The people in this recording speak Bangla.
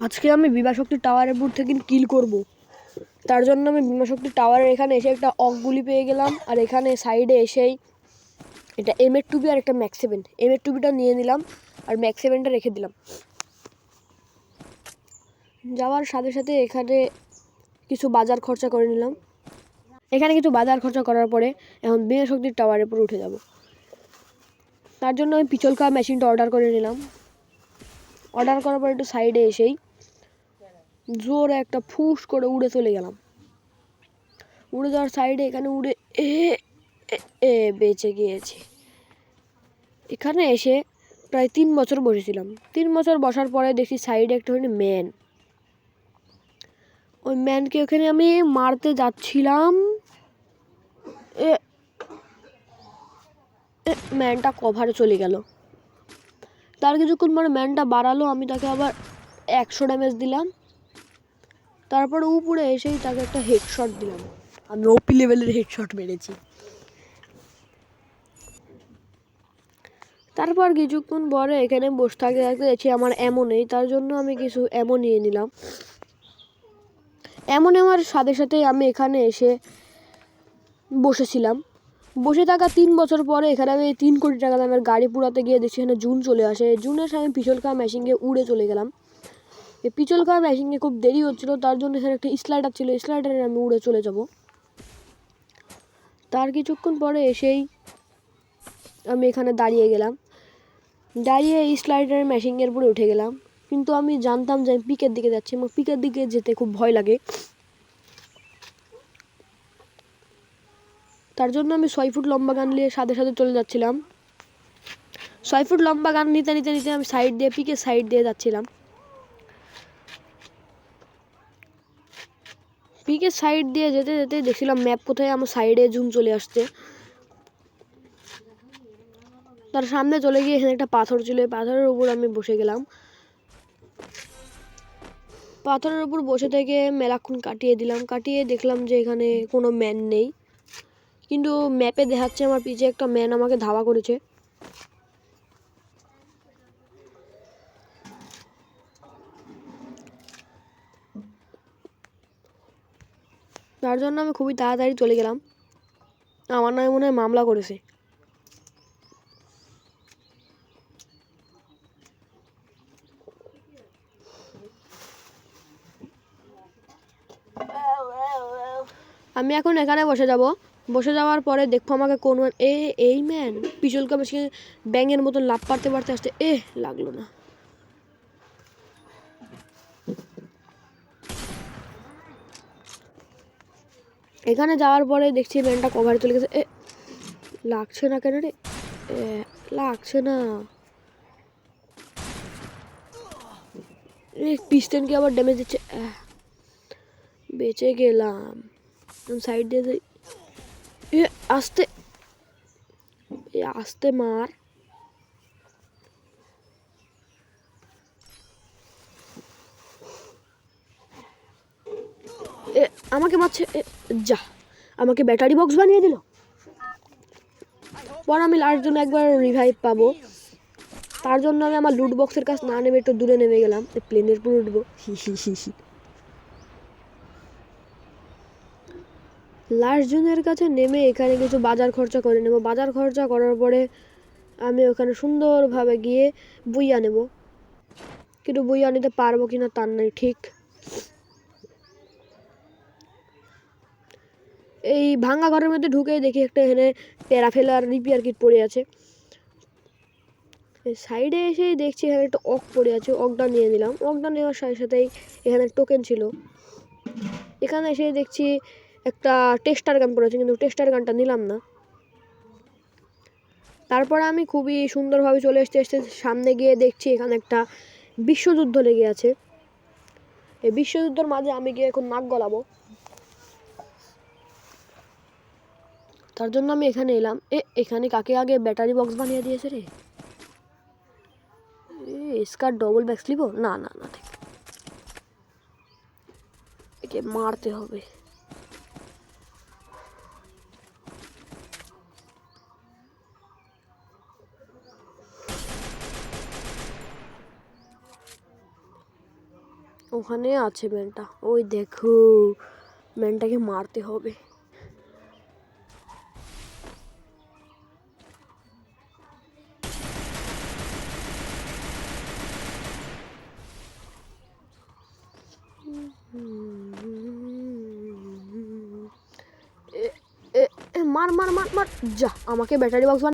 আজকে আমি বিমাশক্তি টাওয়ারের উপর থেকে কিল করব। তার জন্য আমি বিমাশক্তি টাওয়ারের এখানে এসে একটা অকগুলি পেয়ে গেলাম, আর এখানে সাইডে এসেই এটা M8 আর একটা ম্যাক্স 7। M8টা নিয়ে নিলাম আর ম্যাক্স 7টা রেখে দিলাম। যাওয়ার সাথে সাথে এখানে কিছু বাজার খরচা করে নিলাম। এখানে কিছু বাজার খরচা করার পরে এখন বিমাশক্তির টাওয়ারের উপর উঠে যাব। তার জন্য আমি পিছল খাওয়া মেশিনটা অর্ডার করে নিলাম। অর্ডার করার পর একটু সাইডে এসেই জোরে একটা ফুস করে উড়ে চলে গেলাম। উড়ে যাওয়ার সাইডে এখানে উড়ে বেঁচে গিয়েছি। এখানে এসে প্রায় 3 বছর বসেছিলাম। 3 বছর বসার পরে দেখি সাইডে একটা ম্যান। ওই ম্যানকে ওখানে আমি মারতে যাচ্ছিলাম, ম্যানটা কভারে চলে গেল। তার কিছুক্ষণ পরে ম্যানটা বাড়ালো, আমি তাকে আবার 100 ড্যামেজ দিলাম। তারপরে উপরে এসেই তাকে একটা হেডশট দিলাম। আমি ওপি লেভেলের হেডশট মেরেছি। তারপর কিছুক্ষণ পরে এখানে বসে থাকতে থাকতে দেখছি আমার এমন নেই, তার জন্য আমি কিছু এমন নিয়ে নিলাম। এমন নেওয়ার সাথে সাথে আমি এখানে এসে বসেছিলাম। বসে থাকা 3 বছর পরে এখানে আমি 3 কোটি টাকা দামের গাড়ি পুরাতে গিয়ে দেখছি এখানে জুন চলে আসে। জুনের সময় পিছল খাওয়া মেশিনকে উড়ে চলে গেলাম। এই পিছল খাওয়া মেশিনকে খুব দেরি হচ্ছিলো, তার জন্য এখানে একটা স্লাইডার ছিল, স্লাইডারে আমি উড়ে চলে যাব। তার কিছুক্ষণ পরে এসেই আমি এখানে দাঁড়িয়ে গেলাম। দাঁড়িয়ে এই স্লাইডারের মেশিনের উপরে উঠে গেলাম। কিন্তু আমি জানতাম যে আমি পিকের দিকে যাচ্ছি, আমার পিকের দিকে যেতে খুব ভয় লাগে। তার জন্য আমি 6 ফুট লম্বা গান নিয়ে সাথে সাথে চলে যাচ্ছিলাম। 6 ফুট লম্বা গান নিতে নিতে নিতে আমি সাইড দিয়ে পিকের সাইড দিয়ে যাচ্ছিলাম। পিকের সাইড দিয়ে যেতে যেতে দেখছিলাম ম্যাপ কোথায় আমার সাইডে জুম চলে আসছে। তার সামনে চলে গিয়ে এখানে একটা পাথর ছিল, পাথরের উপর আমি বসে গেলাম। পাথরের উপর বসে থেকে মেলাক্ষণ কাটিয়ে দিলাম। কাটিয়ে দেখলাম যে এখানে কোনো ম্যান নেই, কিন্তু ম্যাপে দেখাচ্ছে আমার পিছে একটা ম্যান আমাকে ধাওয়া করেছে। তার জন্য আমি খুবই তাড়াতাড়ি চলে গেলাম। আমার নামে মনে হয় মামলা করেছে। আমি এখন এখানে বসে যাব। বসে যাওয়ার পরে দেখবো আমাকে কোন এই ম্যান পিছলকা বেশি ব্যাঙের মতন লাফ পারতে পারতে আসতে লাগলো না। এখানে যাওয়ার পরে দেখছি ম্যানটা কভারে চলে গেছে। লাগছে না কেন রে? লাগছে না। পিস্টনকে আবার ড্যামেজ দিচ্ছে। বেঁচে গেলাম। সাইড দিয়ে যাই। আস্তে আস্তে মার। আমাকে মারছে। যা, আমাকে ব্যাটারি বক্স বানিয়ে দিল। পর আমি লাস্ট জন্য একবার রিভাইভ পাবো, তার জন্য আমি আমার লুট বক্সের কাছে না নেমে একটু দূরে নেমে গেলাম। প্লেনের উপর উঠবো। লাস্ট জনের কাছে নেমে এখানে কিছু বাজার খরচা করে নেব। বাজার খরচা করার পরে আমি ওখানে সুন্দরভাবে গিয়ে বইয়া নেব, কিন্তু বইয়া নিতে পারবো কিনা তার নাই ঠিক। এই ভাঙা ঘরের মধ্যে ঢুকে দেখি একটা এখানে প্যারাফেলার রিপেয়ার কিট পড়ে আছে। সাইডে এসে দেখছি এখানে একটা অক পড়ে আছে, অকটা নিয়ে নিলাম। অকটা নেওয়ার সাথে সাথেই এখানে টোকেন ছিল। এখানে এসে দেখছি একটা টেস্টার গান পড়ে আছে, কিন্তু টেস্টার গানটা নিলাম না। তারপরে আমি খুবই সুন্দরভাবে চলে এসতে সামনে গিয়ে দেখছি এখানে একটা বিশ্বযুদ্ধ লেগে আছে। এই বিশ্বযুদ্ধের মাঝে আমি গিয়ে এখন নাক গলাবো। তার জন্য আমি এখানে এলাম। এখানে কাকে আগে ব্যাটারি বক্স বানিয়ে দিয়েছে রে? স্কার ডবল ব্যাক স্লিপ না না না, ঠিক একে মারতে হবে। ওখানে আছে ম্যানটা, ওই দেখো ম্যানটাকে মারতে হবে। মার মার মার মার, যা আমাকে ব্যাটারি বক্স